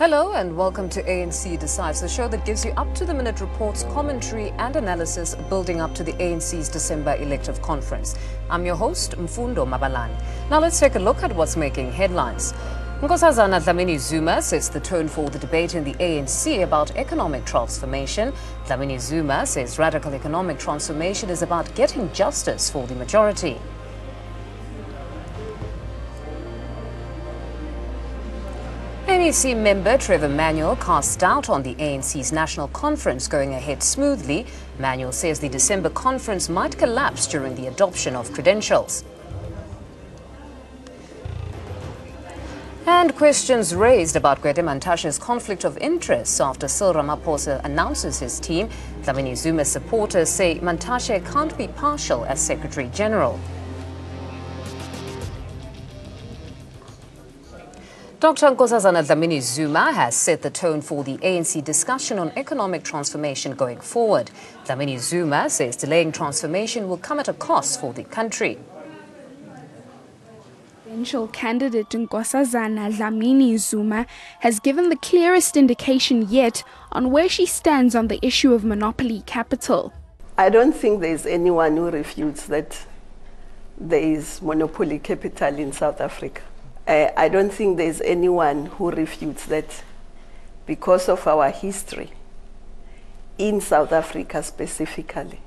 Hello and welcome to ANC Decides, the show that gives you up-to-the-minute reports, commentary and analysis building up to the ANC's December elective conference. I'm your host, Mfundo Mabalani. Now let's take a look at what's making headlines. Nkosazana Dlamini-Zuma sets the tone for the debate in the ANC about economic transformation. Dlamini-Zuma says radical economic transformation is about getting justice for the majority. NEC member Trevor Manuel casts doubt on the ANC's national conference going ahead smoothly. Manuel says the December conference might collapse during the adoption of credentials. And questions raised about Gwede Mantashe's conflict of interests after Cyril Ramaphosa announces his team. Dlamini-Zuma's supporters say Mantashe can't be partial as Secretary General. Dr. Nkosazana Dlamini-Zuma has set the tone for the ANC discussion on economic transformation going forward. Dlamini-Zuma says delaying transformation will come at a cost for the country. Presidential candidate Nkosazana Dlamini-Zuma has given the clearest indication yet on where she stands on the issue of monopoly capital. I don't think there is anyone who refutes that there is monopoly capital in South Africa. I don't think there's anyone who refutes that because of our history in South Africa specifically,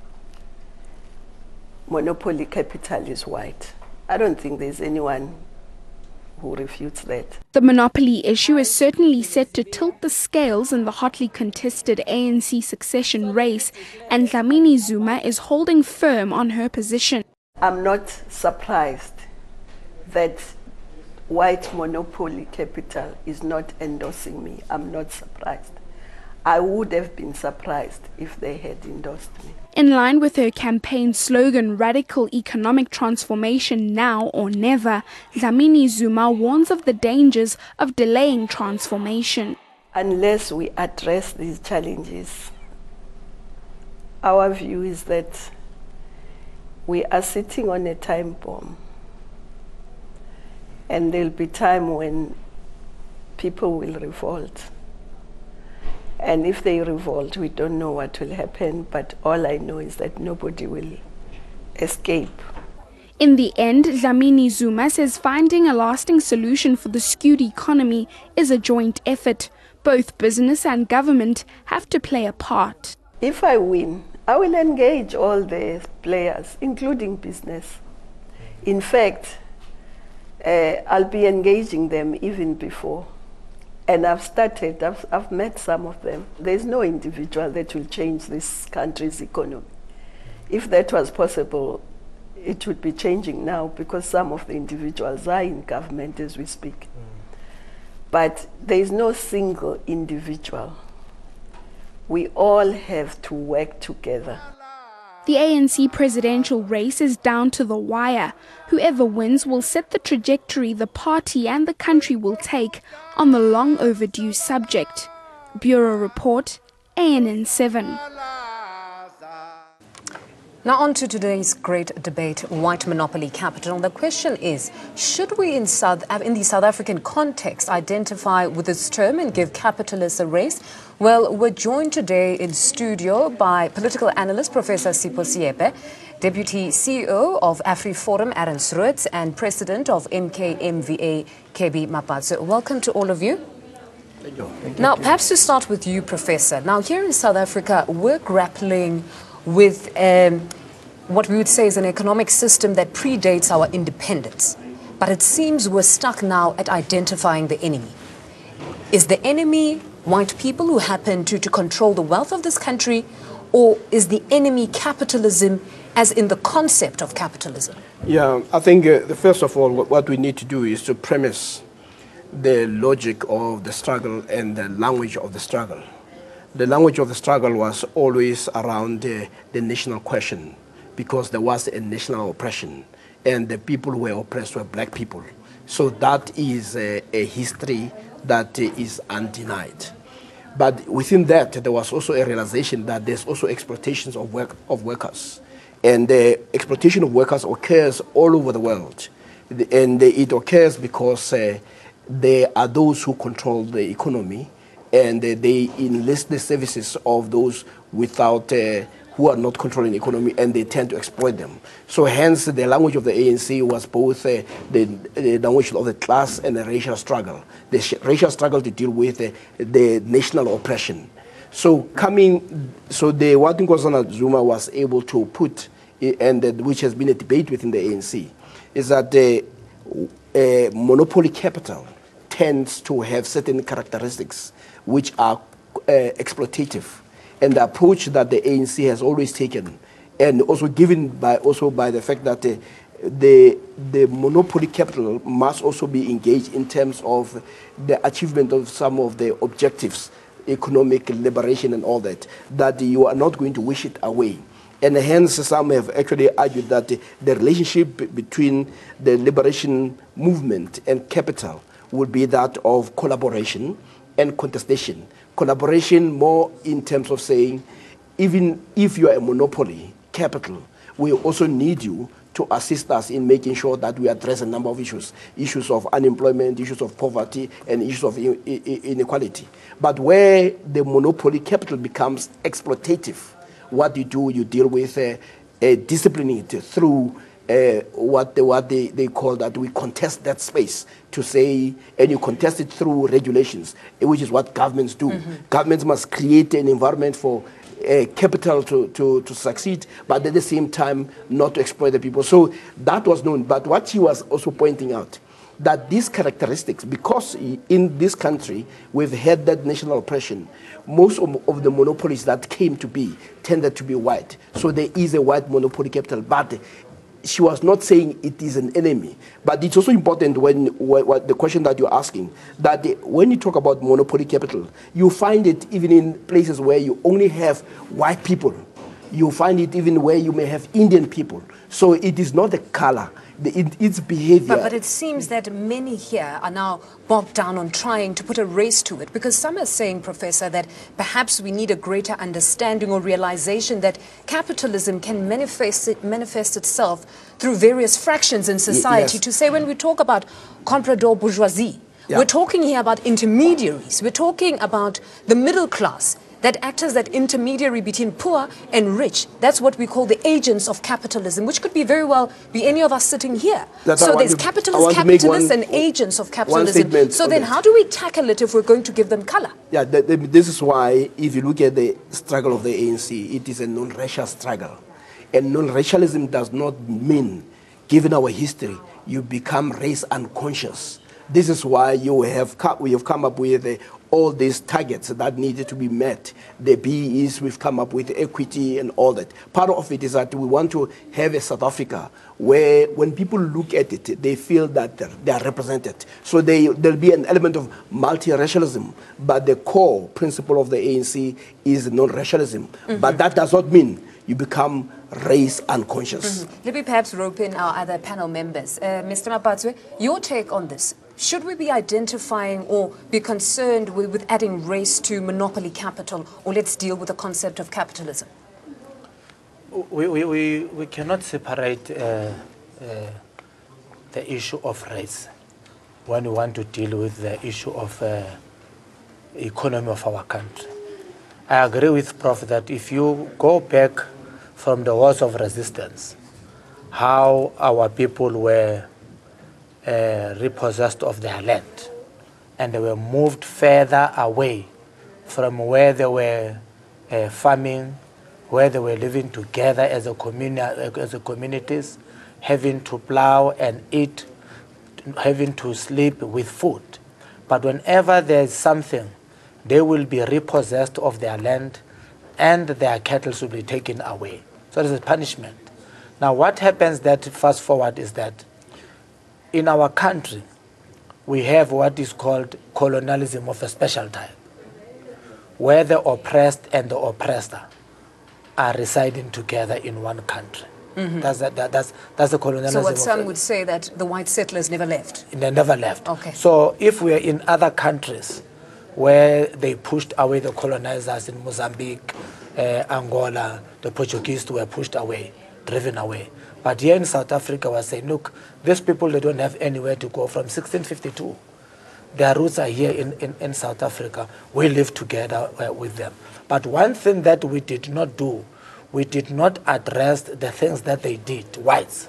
monopoly capital is white. I don't think there's anyone who refutes that. The monopoly issue is certainly set to tilt the scales in the hotly contested ANC succession race, and Dlamini-Zuma is holding firm on her position. I'm not surprised that white monopoly capital is not endorsing me. I'm not surprised. I would have been surprised if they had endorsed me. In line with her campaign slogan, Radical Economic Transformation Now or Never, Dlamini-Zuma warns of the dangers of delaying transformation. Unless we address these challenges, our view is that we are sitting on a time bomb. And there'll be time when people will revolt. And if they revolt, we don't know what will happen, but all I know is that nobody will escape. In the end, Dlamini-Zuma says finding a lasting solution for the skewed economy is a joint effort. Both business and government have to play a part. If I win, I will engage all the players, including business. In fact, I'll be engaging them even before. And I've met some of them. There's no individual that will change this country's economy. If that was possible, it would be changing now because some of the individuals are in government as we speak. But there's no single individual. We all have to work together. The ANC presidential race is down to the wire. Whoever wins will set the trajectory the party and the country will take on the long overdue subject. Bureau Report, ANN7. Now on to today's great debate, white monopoly capital. The question is, should we in the South African context identify with this term and give capitalists a race? Well, we're joined today in studio by political analyst Professor Sipho Siepe, Deputy CEO of AfriForum Aaron Sruitz, and President of MKMVA KB Mapatso. Welcome to all of you. Thank you. Now, perhaps to start with you, Professor. Now, here in South Africa, we're grappling with what we would say is an economic system that predates our independence. But it seems we're stuck now at identifying the enemy. Is the enemy white people who happen to control the wealth of this country, or is the enemy capitalism as in the concept of capitalism? Yeah, I think first of all, what we need to do is to premise the logic of the struggle and the language of the struggle. The language of the struggle was always around the national question, because there was a national oppression, and the people who were oppressed were black people. So that is a history that is undenied. But within that, there was also a realization that there's also exploitations of workers. And the exploitation of workers occurs all over the world. And it occurs because there are those who control the economy, and they enlist the services of those without who are not controlling the economy, and they tend to exploit them. So hence the language of the ANC was both the language of the class and the racial struggle. The racial struggle to deal with the national oppression. So the one thing Nkosazana Zuma was able to put, and which has been a debate within the ANC, is that the monopoly capital tends to have certain characteristics which are exploitative. And the approach that the ANC has always taken, and also given by the fact that the monopoly capital must also be engaged in terms of the achievement of some of the objectives, economic liberation and all that, that you are not going to wish it away. And hence some have actually argued that the relationship between the liberation movement and capital would be that of collaboration and contestation. Collaboration more in terms of saying, even if you are a monopoly capital, we also need you to assist us in making sure that we address a number of issues of unemployment, issues of poverty, and issues of inequality. But where the monopoly capital becomes exploitative, what you do, you deal with disciplining it through what they call that we contest that space to say, and you contest it through regulations, which is what governments do. Governments must create an environment for capital to succeed, but at the same time not to exploit the people. So that was known. But what she was also pointing out, that these characteristics, because in this country we've had that national oppression, most of the monopolies that came to be tended to be white. So there is a white monopoly capital, but she was not saying it is an enemy. But it's also important when the question that you're asking, that when you talk about monopoly capital, you find it even in places where you only have white people. You find it even where you may have Indian people. So it is not the color, its behavior. But it seems that many here are now bogged down on trying to put a race to it, because some are saying, Professor, that perhaps we need a greater understanding or realization that capitalism can manifest itself through various fractions in society. Yes. To say, when we talk about comprador bourgeoisie, we're talking here about intermediaries. We're talking about the middle class that act as that intermediary between poor and rich. That's what we call the agents of capitalism, which could be very well be any of us sitting here. So there's capitalists and agents of capitalism. So then how do we tackle it if we're going to give them color? Yeah, this is why if you look at the struggle of the ANC, it is a non-racial struggle. And non-racialism does not mean, given our history, you become race unconscious. This is why we have come up with all these targets that needed to be met. The BEs, we've come up with equity and all that. Part of it is that we want to have a South Africa where when people look at it, they feel that they are represented. So there'll be an element of multiracialism, but the core principle of the ANC is non-racialism. But that does not mean you become race unconscious. Let me perhaps rope in our other panel members. Mr. Mapatswe, your take on this. Should we be identifying or be concerned with adding race to monopoly capital, or let's deal with the concept of capitalism? We cannot separate the issue of race when we want to deal with the issue of economy of our country. I agree with Prof that if you go back from the wars of resistance, how our people were repossessed of their land, and they were moved further away from where they were farming, where they were living together as a communities, having to plow and eat, having to sleep with food. But whenever there is something, they will be repossessed of their land and their cattle should be taken away. So it is a punishment. Now what happens that, fast forward, is that in our country, we have what is called colonialism of a special type, where the oppressed and the oppressor are residing together in one country. That's the colonialism. So what some would say that the white settlers never left? They never left. Okay. So if we are in other countries where they pushed away the colonizers in Mozambique, Angola, the Portuguese were pushed away, driven away. But here in South Africa, we're saying, look, these people, they don't have anywhere to go from 1652. Their roots are here in South Africa. We live together with them. But one thing that we did not do, we did not address the things that they did, whites,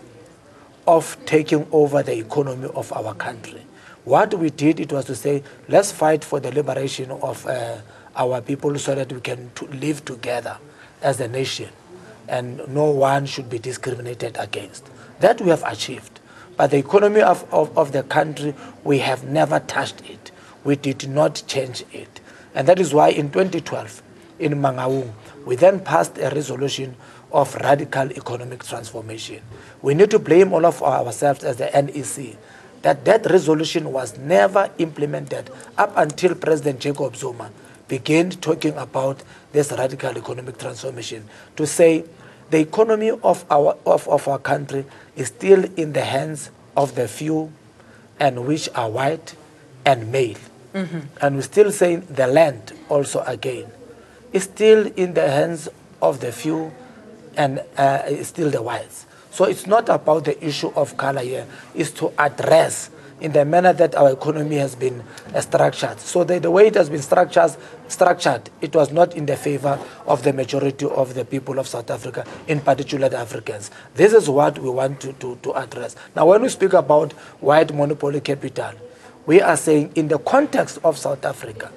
of taking over the economy of our country. What we did, it was to say, let's fight for the liberation of our people so that we can live together as a nation and no one should be discriminated against. That we have achieved. But the economy of the country, we have never touched it. We did not change it. And that is why in 2012, in Mangaung, we then passed a resolution of radical economic transformation. We need to blame all of ourselves as the NEC, that resolution was never implemented up until President Jacob Zuma began talking about this radical economic transformation, to say the economy of our country is still in the hands of the few, and which are white and male. And we're still saying the land also again is still in the hands of the few and still the whites. So it's not about the issue of color here, it's to address in the manner that our economy has been structured. So the way it has been structured, it was not in the favor of the majority of the people of South Africa, in particular the Africans. This is what we want to address. Now, when we speak about white monopoly capital, we are saying in the context of South Africa,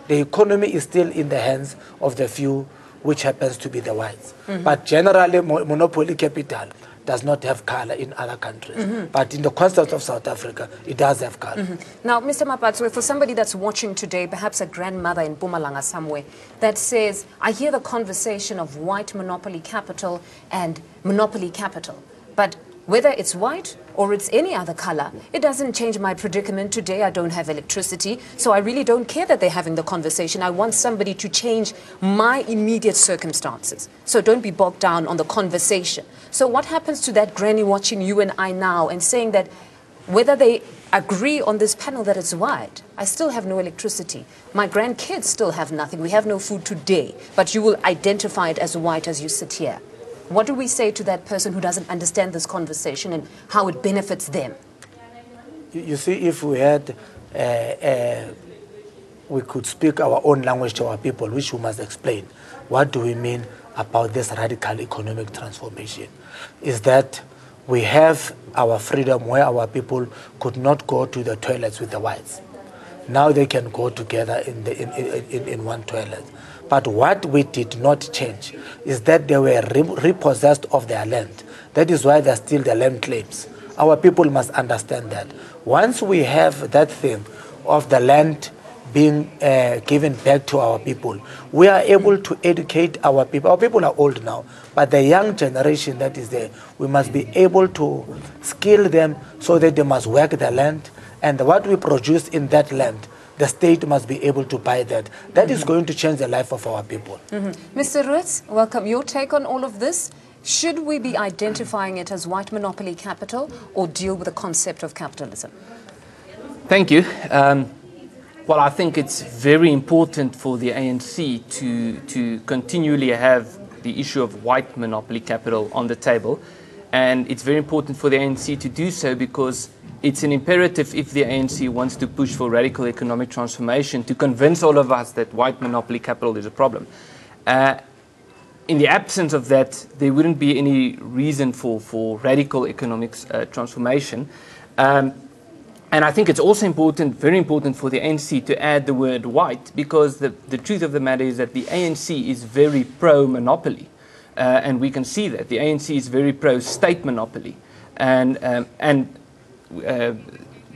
the economy is still in the hands of the few, which happens to be the whites. But generally, monopoly capital does not have color in other countries. But in the context of South Africa, it does have color. Now, Mr. Mapatswe, for somebody that's watching today, perhaps a grandmother in Mpumalanga somewhere, that says, I hear the conversation of white monopoly capital and monopoly capital, but whether it's white or it's any other color, it doesn't change my predicament. Today I don't have electricity, so I really don't care that they're having the conversation. I want somebody to change my immediate circumstances. So don't be bogged down on the conversation. So what happens to that granny watching you and I now and saying that whether they agree on this panel that it's white, I still have no electricity. My grandkids still have nothing. We have no food today, but you will identify it as white as you sit here. What do we say to that person who doesn't understand this conversation and how it benefits them? You see, if we had, we could speak our own language to our people, which we must explain. What do we mean about this radical economic transformation? Is that we have our freedom where our people could not go to the toilets with the whites. Now they can go together in one toilet. But what we did not change is that they were repossessed of their land. That is why they're still the land claims. Our people must understand that. Once we have that thing of the land being given back to our people, we are able to educate our people. Our people are old now, but the young generation that is there, we must be able to skill them so that they must work the land, and what we produce in that land, the state must be able to buy that. That is going to change the life of our people. Mr. Roots, welcome. Your take on all of this? Should we be identifying it as white monopoly capital or deal with the concept of capitalism? Thank you. Well, I think it's very important for the ANC to continually have the issue of white monopoly capital on the table. And it's very important for the ANC to do so because it's an imperative if the ANC wants to push for radical economic transformation to convince all of us that white monopoly capital is a problem. In the absence of that, there wouldn't be any reason for radical economic transformation. And I think it's also important, very important for the ANC to add the word white because the truth of the matter is that the ANC is very pro-monopoly. And we can see that. The ANC is very pro-state monopoly. And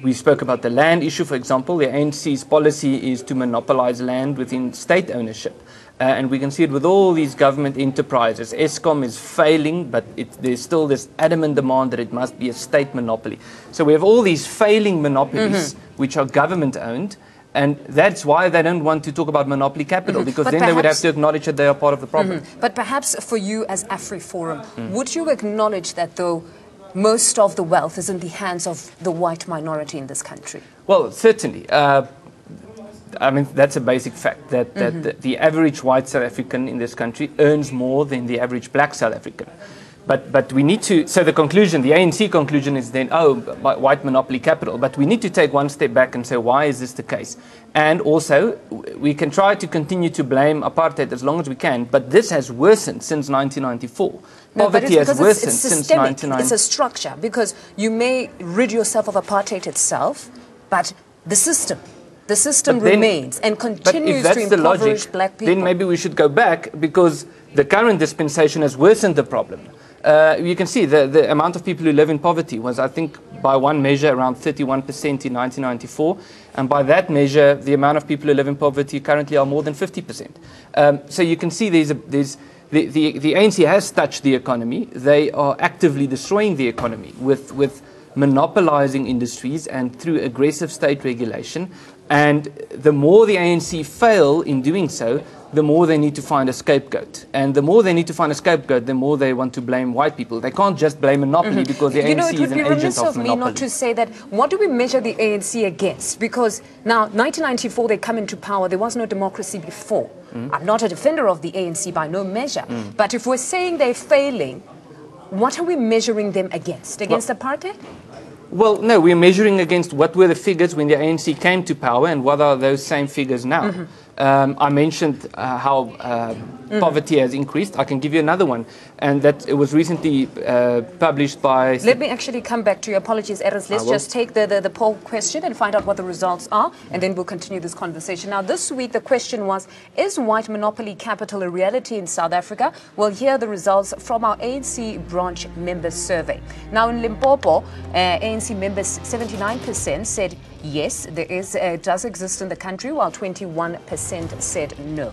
we spoke about the land issue, for example. The ANC's policy is to monopolize land within state ownership. And we can see it with all these government enterprises. Eskom is failing, but there's still this adamant demand that it must be a state monopoly. So we have all these failing monopolies, which are government-owned, and that's why they don't want to talk about monopoly capital, because but then they would have to acknowledge that they are part of the problem. But perhaps for you as AfriForum, would you acknowledge that, though, most of the wealth is in the hands of the white minority in this country? Well, certainly. I mean, that's a basic fact, that the average white South African in this country earns more than the average black South African. But we need to, so the conclusion, the ANC conclusion is then, oh, white monopoly capital. But we need to take one step back and say, why is this the case? And also, we can try to continue to blame apartheid as long as we can, but this has worsened since 1994. Poverty has worsened since 1994. It's a structure, because you may rid yourself of apartheid itself, but the system remains and continues to impoverish black people. Then maybe we should go back, because the current dispensation has worsened the problem. You can see the amount of people who live in poverty was, I think, by one measure, around 31% in 1994. And by that measure, the amount of people who live in poverty currently are more than 50%. So you can see the ANC has touched the economy. They are actively destroying the economy with monopolizing industries and through aggressive state regulation. And the more the ANC fail in doing so, the more they need to find a scapegoat. And the more they need to find a scapegoat, the more they want to blame white people. They can't just blame monopoly because the ANC is an agent of monopoly. It would be remiss of me not to say that, what do we measure the ANC against? Because now, 1994, they come into power. There was no democracy before. I'm not a defender of the ANC by no measure. But if we're saying they're failing, what are we measuring them against? Against apartheid? Well, no, we're measuring against what were the figures when the ANC came to power and what are those same figures now. I mentioned how poverty has increased. I can give you another one, and that it was recently published by... Let me actually come back to your apologies, Eris. Let's just take the poll question and find out what the results are, and then we'll continue this conversation. Now, this week, the question was, is white monopoly capital a reality in South Africa? Well, here are the results from our ANC branch members survey. Now, in Limpopo, ANC members, 79% said yes, it does exist in the country, while 21% said no.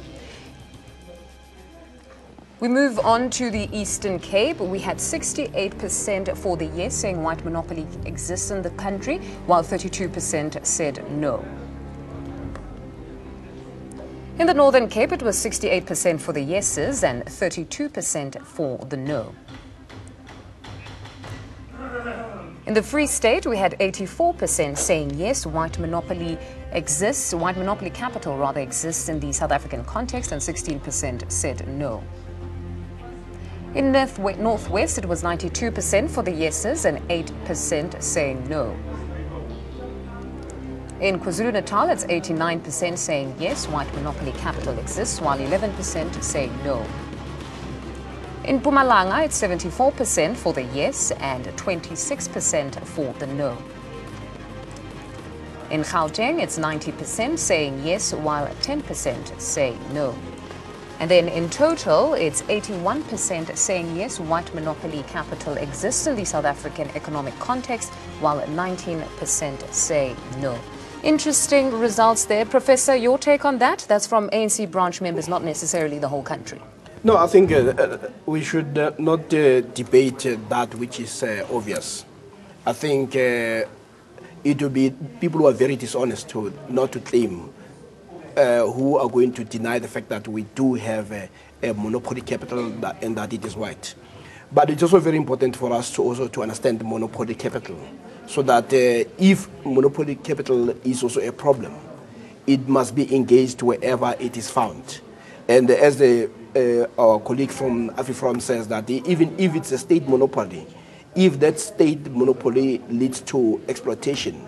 We move on to the Eastern Cape. We had 68% for the yes, saying white monopoly exists in the country, while 32% said no. In the Northern Cape, it was 68% for the yeses and 32% for the no. In the Free State, we had 84% saying yes, white monopoly capital rather exists in the South African context, and 16% said no. In Northwest, it was 92% for the yeses and 8% saying no. In KwaZulu-Natal, it's 89% saying yes, white monopoly capital exists, while 11% say no. In Mpumalanga, it's 74% for the yes and 26% for the no. In Gauteng, it's 90% saying yes, while 10% say no. And then in total, it's 81% saying yes, white monopoly capital exists in the South African economic context, while 19% say no. Interesting results there. Professor, your take on that? That's from ANC branch members, not necessarily the whole country. No, I think we should not debate that which is obvious. I think it will be people who are very dishonest not to claim who are going to deny the fact that we do have a monopoly capital and that it is white. But it's also very important for us to understand the monopoly capital, so that if monopoly capital is also a problem, it must be engaged wherever it is found. And as our colleague from AfriForum says, that even if it's a state monopoly, if that state monopoly leads to exploitation,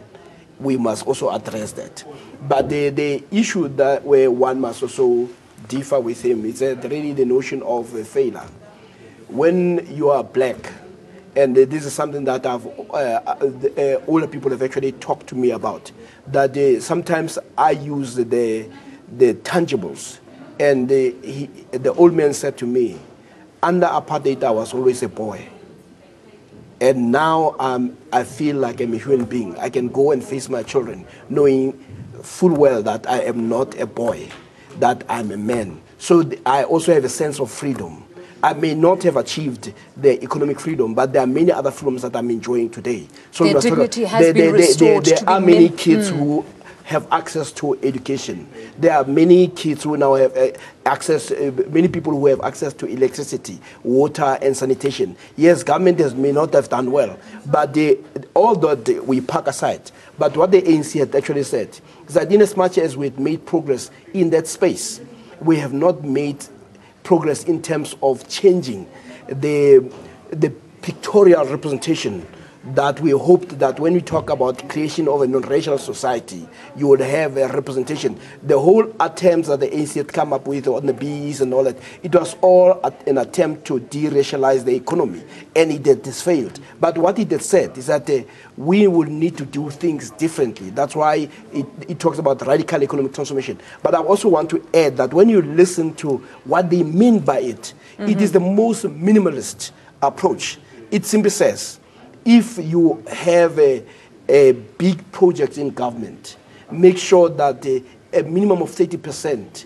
we must also address that. But the issue that where one must also differ with him is really the notion of failure. When you are black, and this is something that older people have actually talked to me about, that sometimes I use the tangibles. And the old man said to me, under apartheid I was always a boy. And now I feel like I'm a human being. I can go and face my children, knowing full well that I am not a boy, that I'm a man. So I also have a sense of freedom. I may not have achieved the economic freedom, but there are many other freedoms that I'm enjoying today. So their dignity has been restored. There are many kids who have access to education. There are many kids who now have access, many people who have access to electricity, water, and sanitation. Yes, government may not have done well, but all that we park aside. But what the ANC had actually said is that in as much as we've made progress in that space, we have not made progress in terms of changing the the pictorial representation that we hoped that when we talk about creation of a non-racial society, you would have a representation. The whole attempts that the ANC had come up with on the Bs and all that, it was all an attempt to de-racialize the economy, and this failed. But what it had said is that we will need to do things differently. That's why it talks about radical economic transformation. But I also want to add that when you listen to what they mean by it, it is the most minimalist approach. It simply says, if you have a big project in government, make sure that a minimum of 30%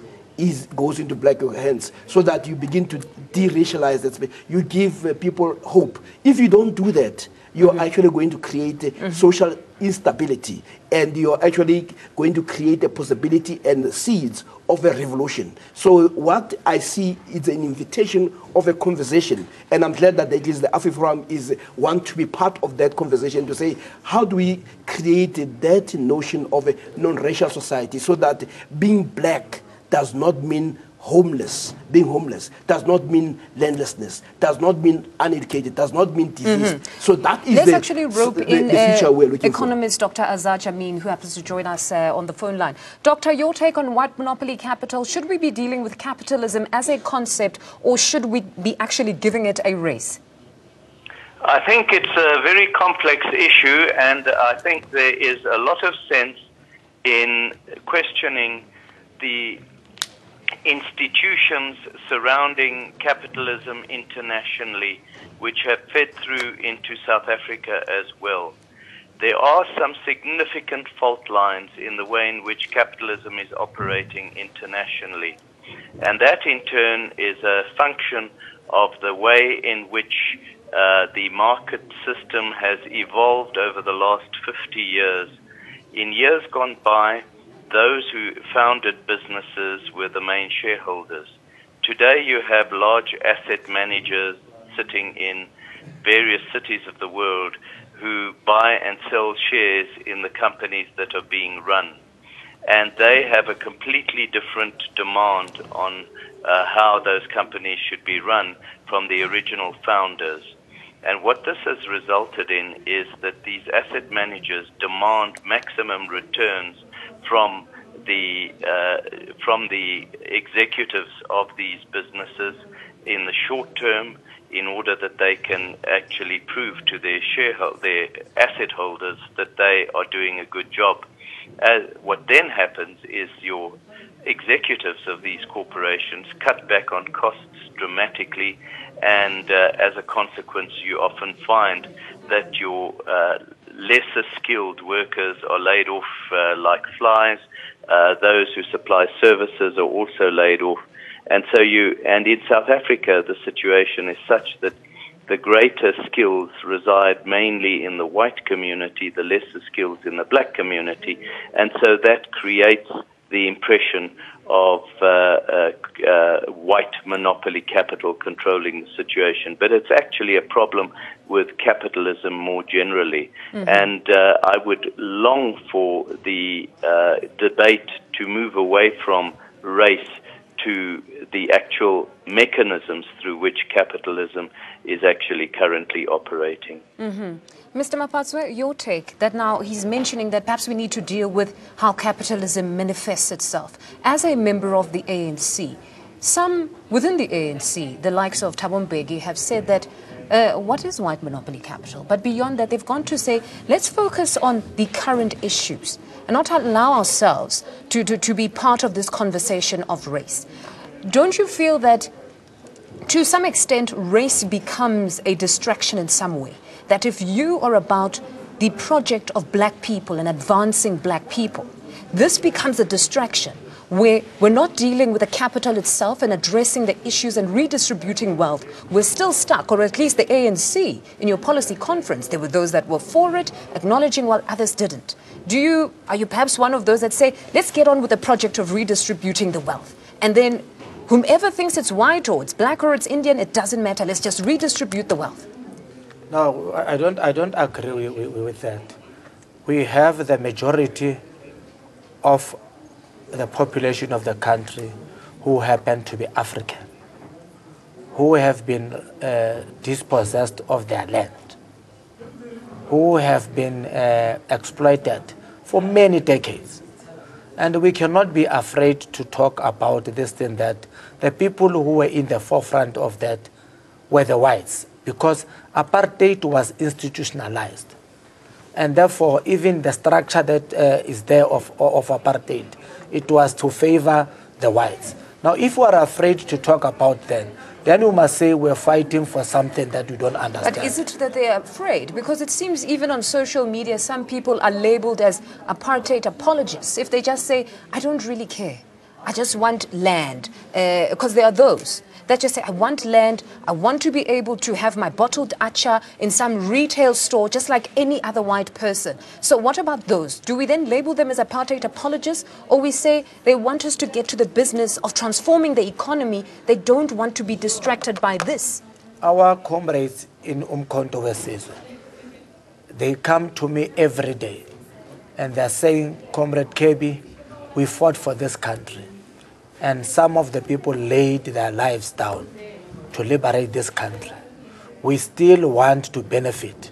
goes into black hands so that you begin to de-racialize that space. You give people hope. If you don't do that, you're actually going to create social instability, and you're actually going to create a possibility and seeds of a revolution. So what I see is an invitation of a conversation, and I'm glad that at least the Afri Forum is want to be part of that conversation to say, how do we create that notion of a non-racial society so that being black does not mean homeless. Being homeless does not mean landlessness, does not mean uneducated, does not mean disease. So that is Let's actually rope in the future we're looking economist Dr. Azar Jammine, who happens to join us on the phone line. Doctor, your take on white monopoly capital. Should we be dealing with capitalism as a concept, or should we be actually giving it a race? I think it's a very complex issue, and I think there is a lot of sense in questioning the institutions surrounding capitalism internationally, which have fed through into South Africa as well. There are some significant fault lines in the way in which capitalism is operating internationally. And that in turn is a function of the way in which the market system has evolved over the last 50 years. In years gone by, those who founded businesses were the main shareholders. Today you have large asset managers sitting in various cities of the world who buy and sell shares in the companies that are being run. And they have a completely different demand on how those companies should be run from the original founders. And what this has resulted in is that these asset managers demand maximum returns from the executives of these businesses in the short term, in order that they can actually prove to their asset holders that they are doing a good job. What then happens is your executives of these corporations cut back on costs dramatically, and as a consequence you often find that your lesser skilled workers are laid off like flies. Those who supply services are also laid off. And in South Africa, the situation is such that the greater skills reside mainly in the white community, the lesser skills in the black community. And so that creates the impression of white monopoly capital controlling the situation. But it's actually a problem with capitalism more generally. And I would long for the debate to move away from race to the actual mechanisms through which capitalism is actually currently operating. Mr. Mapatswe, your take, that now he's mentioning that perhaps we need to deal with how capitalism manifests itself. As a member of the ANC, some within the ANC, the likes of Thabo Mbeki, have said that what is white monopoly capital? But beyond that, they've gone to say, let's focus on the current issues and not allow ourselves to be part of this conversation of race. Don't you feel that to some extent race becomes a distraction in some way? That if you are about the project of black people and advancing black people, this becomes a distraction where we're not dealing with the capital itself and addressing the issues and redistributing wealth. We're still stuck, or at least the ANC, in your policy conference, there were those that were for it, acknowledging while others didn't. Are you perhaps one of those that say, let's get on with the project of redistributing the wealth, and then whomever thinks it's white or it's black or it's Indian, it doesn't matter, let's just redistribute the wealth? No, I don't agree with that. We have the majority of the population of the country who happen to be African, who have been dispossessed of their land, who have been exploited for many decades. And we cannot be afraid to talk about this thing, that the people who were in the forefront of that were the whites, because apartheid was institutionalized. And therefore, even the structure that is there of apartheid, it was to favor the whites. Now, if we are afraid to talk about them, then we must say we're fighting for something that we don't understand. But is it that they are afraid? Because it seems even on social media, some people are labeled as apartheid apologists. If they just say, I don't really care, I just want land, because there are those that just say, I want land, I want to be able to have my bottled atcha in some retail store, just like any other white person. So what about those? Do we then label them as apartheid apologists? Or we say they want us to get to the business of transforming the economy, they don't want to be distracted by this? Our comrades in Umkhonto weSizwe, they come to me every day and they're saying, Comrade Kebi, we fought for this country. And some of the people laid their lives down to liberate this country. We still want to benefit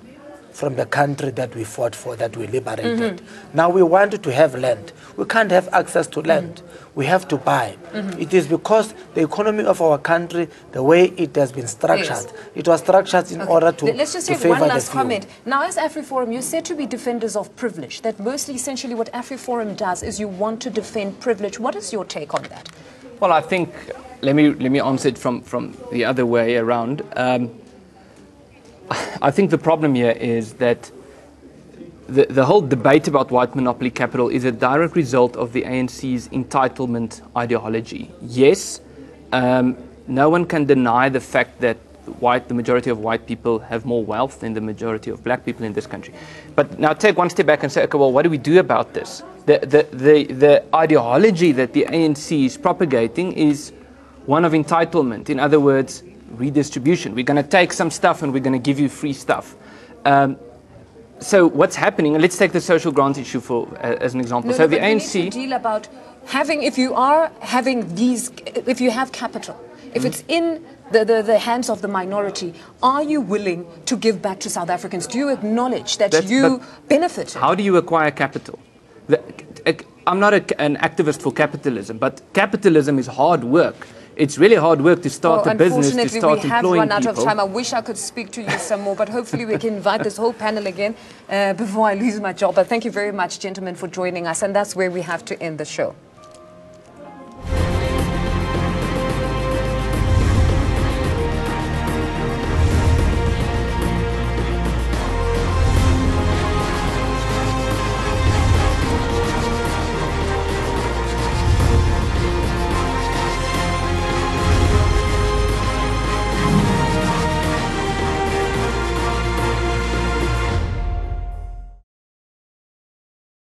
from the country that we fought for, that we liberated. Now we want to have land. We can't have access to land. We have to buy. It is because the economy of our country, the way it has been structured, it was structured in order to Let's just favor take one the last few. comment. Now, as AfriForum, you're said to be defenders of privilege. That mostly, essentially, what AfriForum does is you want to defend privilege. What is your take on that? Well, I think, let me answer it from the other way around. I think the problem here is that the whole debate about white monopoly capital is a direct result of the ANC's entitlement ideology. Yes, no one can deny the fact that the majority of white people have more wealth than the majority of black people in this country. But now take one step back and say, okay, well, what do we do about this? The ideology that the ANC is propagating is one of entitlement. In other words, redistribution. We're going to take some stuff and we're going to give you free stuff. So what's happening, and let's take the social grant issue as an example. So the ANC... We need to deal about having, if you have capital, if it's in the hands of the minority, are you willing to give back to South Africans? Do you acknowledge that you benefited? How do you acquire capital? I'm not an activist for capitalism, but capitalism is hard work. It's really hard work to start a business, to start employing people. Unfortunately, we have run out of time. I wish I could speak to you some more, but hopefully we can invite this whole panel again before I lose my job. But thank you very much, gentlemen, for joining us. And that's where we have to end the show.